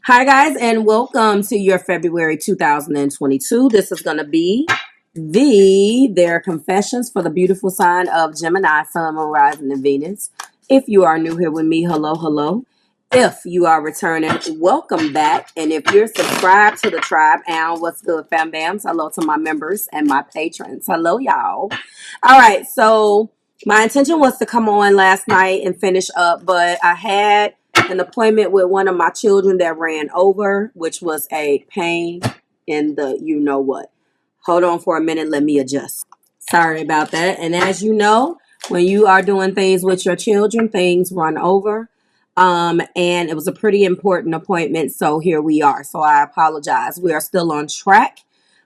Hi, guys, and welcome to your February 2022. This is going to be their confessions for the beautiful sign of Gemini, Sun, Moon, Rising, and Venus. If you are new here with me, hello, hello. If you are returning, welcome back. And if you're subscribed to the tribe, and what's good, fam bams? Hello to my members and my patrons. Hello, y'all. All right, so my intention was to come on last night and finish up, but I had an appointment with one of my children that ran over, which was a pain in the you know what. Hold on for a minute. Let me adjust. Sorry about that. And as you know, when you are doing things with your children, things run over. And it was a pretty important appointment. So here we are. So I apologize. We are still on track.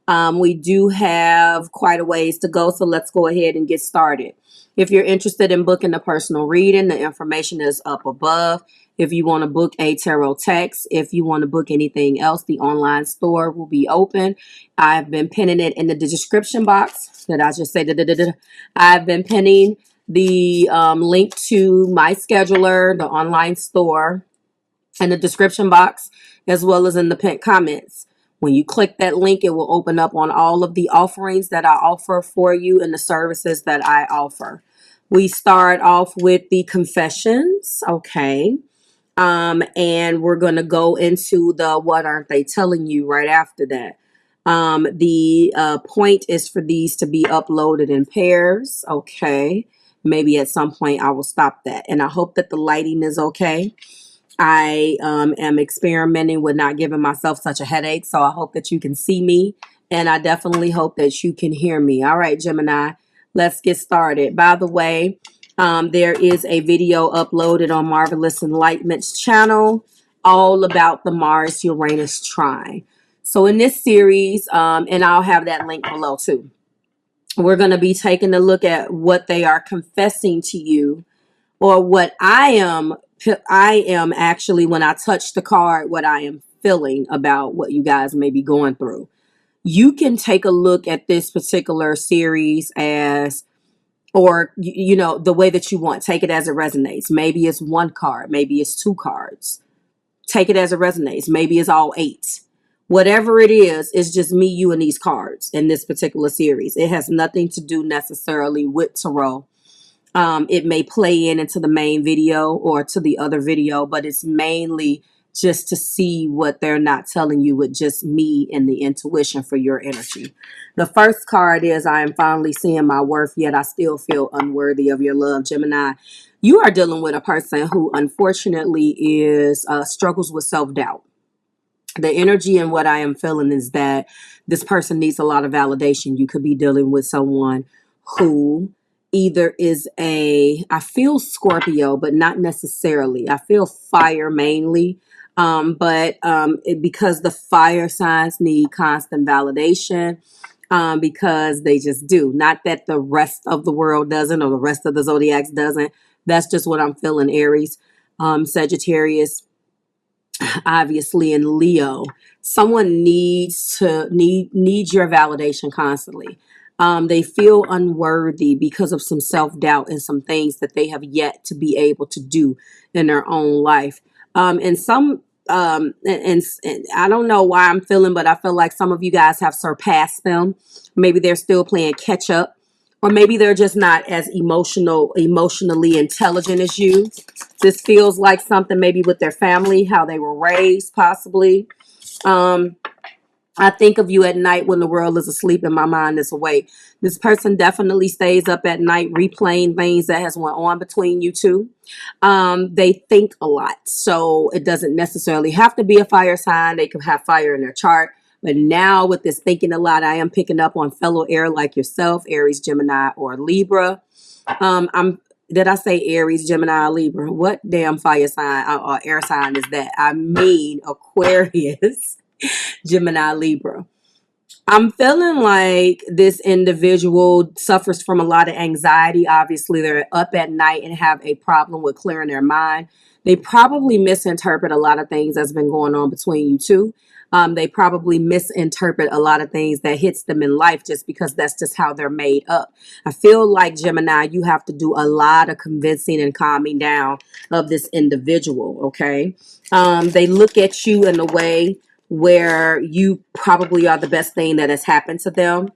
We do have quite a ways to go. So let's go ahead and get started. If you're interested in booking a personal reading, the information is up above. If you want to book a tarot text, if you want to book anything else, the online store will be open. I've been pinning it in the description box. Did I just say da-da-da-da? I've been pinning the link to my scheduler, the online store, in the description box, as well as in the pinned comments. When you click that link, it will open up on all of the offerings that I offer for you and the services that I offer. We start off with the confessions, okay? And we're going to go into the what aren't they telling you right after that. The point is for these to be uploaded in pairs, okay? Maybe at some point I will stop that. And I hope that the lighting is okay. I am experimenting with not giving myself such a headache, so I hope that you can see me, and I definitely hope that you can hear me. All right, Gemini, let's get started. By the way, there is a video uploaded on Marvelous Enlightenment's channel all about the Mars-Uranus trine. So in this series, and I'll have that link below too, we're going to be taking a look at what they are confessing to you, or what I am actually, when I touch the card, what I am feeling about what you guys may be going through. You can take a look at this particular series as, or, you know, the way that you want. Take it as it resonates. Maybe it's one card. Maybe it's two cards. Take it as it resonates. Maybe it's all eight. Whatever it is, it's just me, you, and these cards in this particular series. It has nothing to do necessarily with tarot. It may play into the main video or to the other video, but it's mainly just to see what they're not telling you with just me and the intuition for your energy. The first card is, I am finally seeing my worth, yet I still feel unworthy of your love, Gemini. You are dealing with a person who unfortunately is struggles with self-doubt. The energy and what I am feeling is that this person needs a lot of validation. You could be dealing with someone who either is I feel Scorpio, but not necessarily. I feel fire mainly. Because the fire signs need constant validation, because they just do. Not that the rest of the world doesn't, or the rest of the zodiacs doesn't. That's just what I'm feeling. Aries, Sagittarius, obviously, and Leo. Someone needs your validation constantly. They feel unworthy because of some self-doubt and some things that they have yet to be able to do in their own life. And I don't know why I'm feeling, but I feel like some of you guys have surpassed them. Maybe they're still playing catch up, or maybe they're just not as emotionally intelligent as you. This feels like something maybe with their family, how they were raised, possibly. I think of you at night when the world is asleep and my mind is awake. This person definitely stays up at night replaying things that has went on between you two. They think a lot, so it doesn't necessarily have to be a fire sign. They could have fire in their chart. But now with this thinking a lot, I am picking up on fellow air like yourself, Aries, Gemini, or Libra. Did I say Aries, Gemini, or Libra? What damn fire sign or air sign is that? I mean Aquarius. Gemini, Libra. I'm feeling like this individual suffers from a lot of anxiety. Obviously, they're up at night and have a problem with clearing their mind. They probably misinterpret a lot of things that's been going on between you two. They probably misinterpret a lot of things that hits them in life just because that's just how they're made up. I feel like, Gemini, you have to do a lot of convincing and calming down of this individual, okay? They look at you in a way where you probably are the best thing that has happened to them.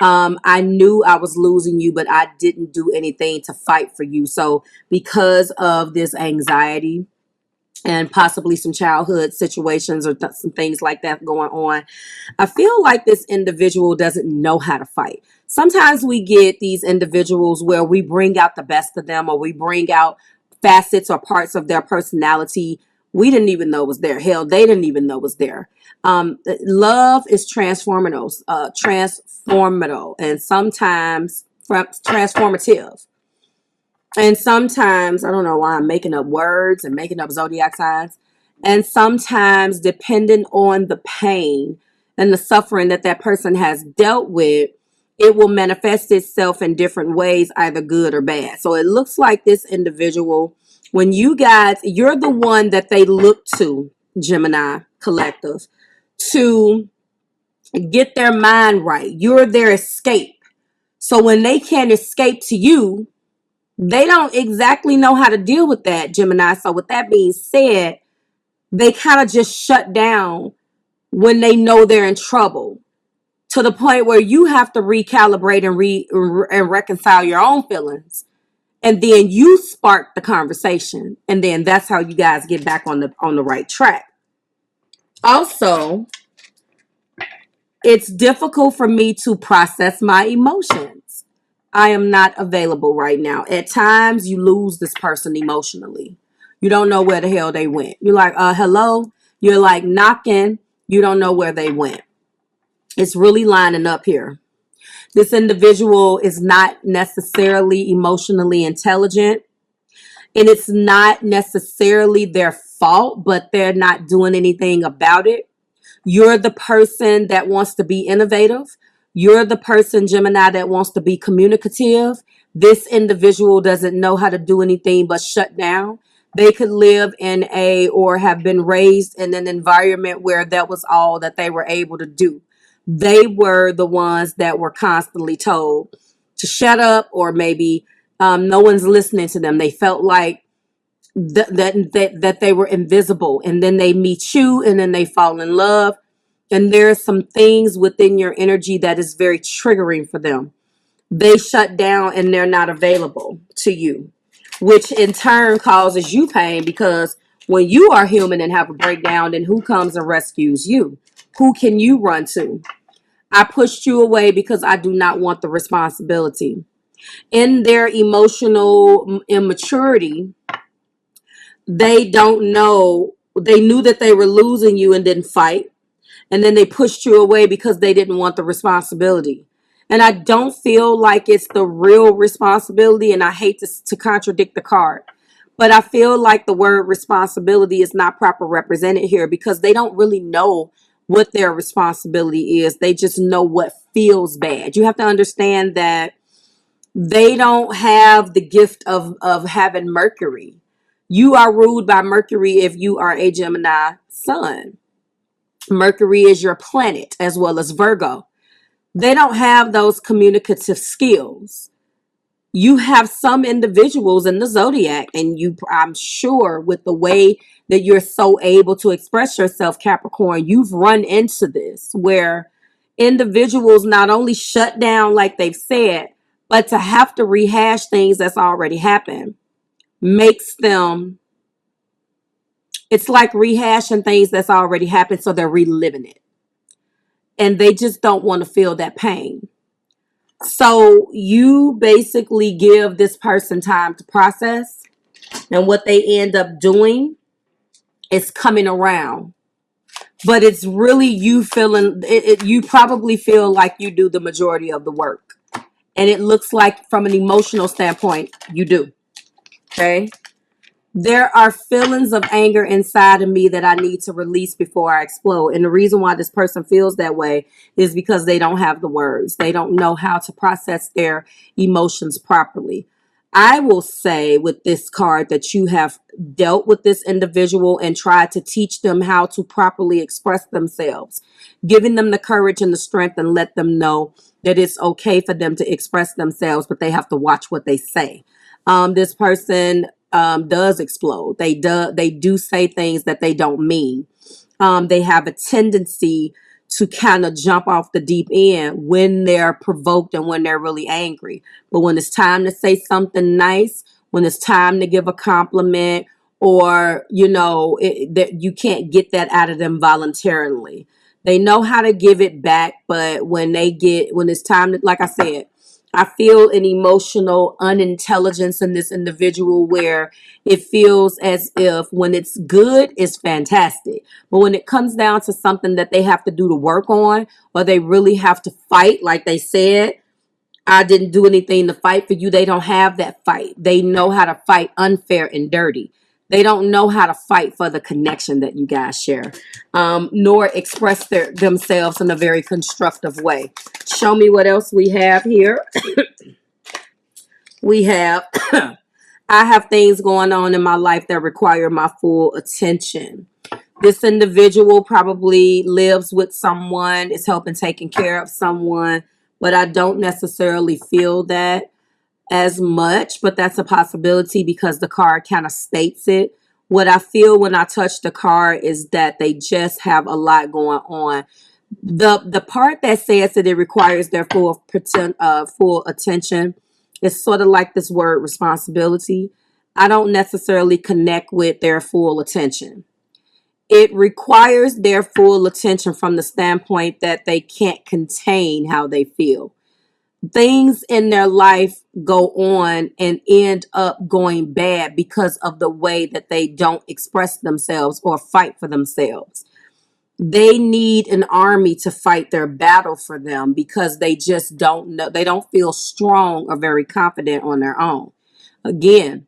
I knew I was losing you, but I didn't do anything to fight for you. So because of this anxiety and possibly some childhood situations or some things like that going on, I feel like this individual doesn't know how to fight. Sometimes we get these individuals where we bring out the best of them, or we bring out facets or parts of their personality we didn't even know was there. Hell, they didn't even know was there. Love is transformative, and sometimes transformative. And sometimes, I don't know why I'm making up words and making up zodiac signs. And sometimes, depending on the pain and the suffering that that person has dealt with, it will manifest itself in different ways, either good or bad. So it looks like this individual, when you guys, you're the one that they look to, Gemini collective, to get their mind right. You're their escape. So when they can't escape to you, they don't exactly know how to deal with that, Gemini. So with that being said, they kind of just shut down when they know they're in trouble, to the point where you have to recalibrate and reconcile your own feelings. And then you spark the conversation. And then that's how you guys get back on the right track. Also, it's difficult for me to process my emotions. I am not available right now. At times, you lose this person emotionally. You don't know where the hell they went. You're like, hello? You're like knocking. You don't know where they went. It's really lining up here. This individual is not necessarily emotionally intelligent, and it's not necessarily their fault, but they're not doing anything about it. You're the person that wants to be innovative. You're the person, Gemini, that wants to be communicative. This individual doesn't know how to do anything but shut down. They could live in or have been raised in an environment where that was all that they were able to do. They were the ones that were constantly told to shut up, or maybe no one's listening to them. They felt like that they were invisible, and then they meet you, and then they fall in love. And there are some things within your energy that is very triggering for them. They shut down and they're not available to you, which in turn causes you pain, because when you are human and have a breakdown, then who comes and rescues you? Who can you run to? I pushed you away because I do not want the responsibility. In their emotional immaturity, they don't know. They knew that they were losing you and didn't fight. And then they pushed you away because they didn't want the responsibility. And I don't feel like it's the real responsibility. And I hate to contradict the card, but I feel like the word responsibility is not proper represented here, because they don't really know what their responsibility is. They just know what feels bad. You have to understand that they don't have the gift of having Mercury. You are ruled by Mercury if you are a Gemini sun. Mercury is your planet, as well as Virgo. They don't have those communicative skills. You have some individuals in the zodiac, and I'm sure with the way that you're so able to express yourself, Capricorn, you've run into this, where individuals not only shut down like they've said, but to have to rehash things that's already happened makes them, it's like rehashing things that's already happened, so they're reliving it. And they just don't want to feel that pain. So you basically give this person time to process, and what they end up doing is coming around. But it's really you feeling it. You probably feel like you do the majority of the work, and it looks like from an emotional standpoint you do. Okay. There are feelings of anger inside of me that I need to release before I explode. And the reason why this person feels that way is because they don't have the words. They don't know how to process their emotions properly. I will say with this card that you have dealt with this individual and tried to teach them how to properly express themselves, giving them the courage and the strength and let them know that it's okay for them to express themselves, but they have to watch what they say. This person does explode. They do say things that they don't mean. They have a tendency to kind of jump off the deep end when they're provoked and when they're really angry. But when it's time to say something nice, when it's time to give a compliment, or, that you can't get that out of them voluntarily. They know how to give it back, but when it's time to, like I said, I feel an emotional unintelligence in this individual where it feels as if when it's good, it's fantastic. But when it comes down to something that they have to do to work on, or they really have to fight, like they said, I didn't do anything to fight for you. They don't have that fight. They know how to fight unfair and dirty. They don't know how to fight for the connection that you guys share, nor express themselves in a very constructive way. Show me what else we have here. We have, I have things going on in my life that require my full attention. This individual probably lives with someone, is helping taking care of someone, but I don't necessarily feel that as much, but that's a possibility because the card kind of states it. What I feel when I touch the card is that they just have a lot going on. The part that says that it requires their full attention is sort of like this word responsibility. I don't necessarily connect with their full attention. It requires their full attention from the standpoint that they can't contain how they feel. Things in their life go on and end up going bad because of the way that they don't express themselves or fight for themselves. They need an army to fight their battle for them because they just don't know. They don't feel strong or very confident on their own. Again,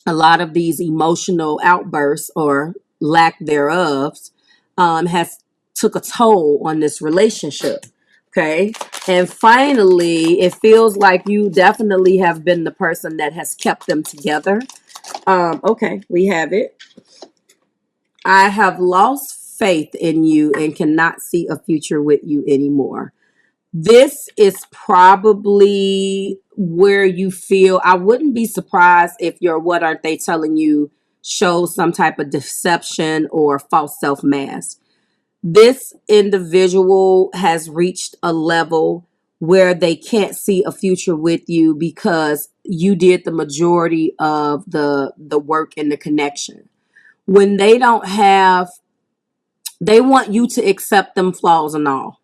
a lot of these emotional outbursts or lack thereof has took a toll on this relationship. Okay. And finally, it feels like you definitely have been the person that has kept them together. Okay, we have it. I have lost faith in you and cannot see a future with you anymore. This is probably where you feel, I wouldn't be surprised if your what aren't they telling you shows some type of deception or false self mask. This individual has reached a level where they can't see a future with you because you did the majority of the work and the connection. When they don't have, they want you to accept them flaws and all.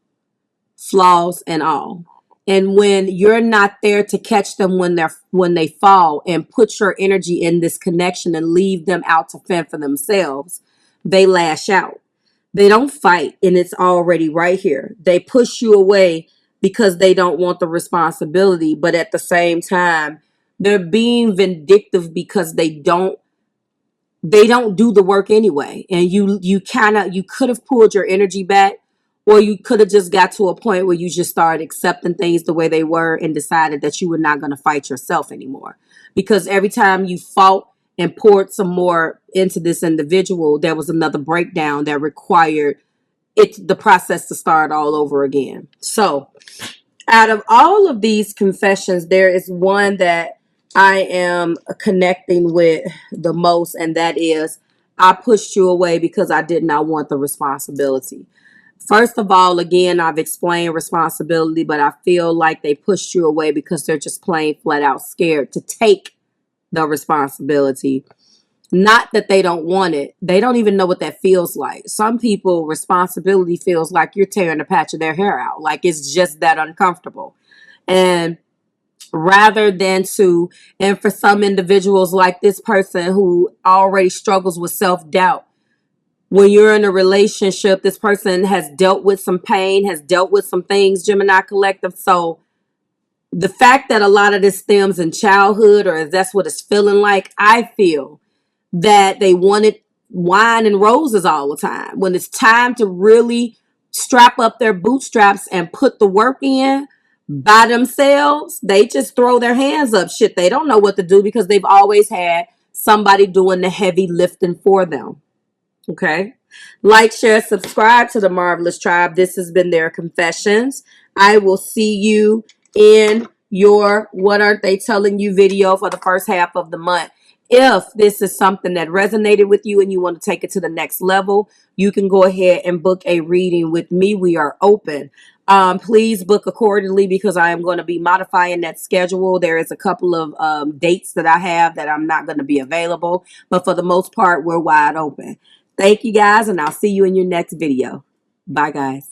And when you're not there to catch them when they fall and put your energy in this connection and leave them out to fend for themselves, they lash out. They don't fight, and it's already right here. They push you away because they don't want the responsibility, but at the same time, they're being vindictive because they don't do the work anyway. And you could have pulled your energy back, or you could have just got to a point where you just started accepting things the way they were and decided that you were not going to fight yourself anymore. Because every time you fought and poured some more into this individual, there was another breakdown that required the process to start all over again. So out of all of these confessions, there is one that I am connecting with the most, and that is I pushed you away because I did not want the responsibility. First of all, again, I've explained responsibility, but I feel like they pushed you away because they're just plain flat out scared to take the responsibility. Not that they don't want it. They don't even know what that feels like. Some people, responsibility feels like you're tearing a patch of their hair out. Like it's just that uncomfortable. And and for some individuals like this person who already struggles with self-doubt, when you're in a relationship, this person has dealt with some pain, has dealt with some things, Gemini Collective. So the fact that a lot of this stems in childhood, or that's what it's feeling like, I feel that they wanted wine and roses all the time. When it's time to really strap up their bootstraps and put the work in, by themselves, they just throw their hands up. Shit, they don't know what to do because they've always had somebody doing the heavy lifting for them. Okay. Like, share, subscribe to the Marvelous Tribe. This has been their confessions. I will see you in your What Aren't They Telling You video for the first half of the month. If this is something that resonated with you and you want to take it to the next level, you can go ahead and book a reading with me. We are open. Please book accordingly because I am going to be modifying that schedule. There is a couple of dates that I have that I'm not going to be available, but for the most part, we're wide open. Thank you guys, and I'll see you in your next video. Bye, guys.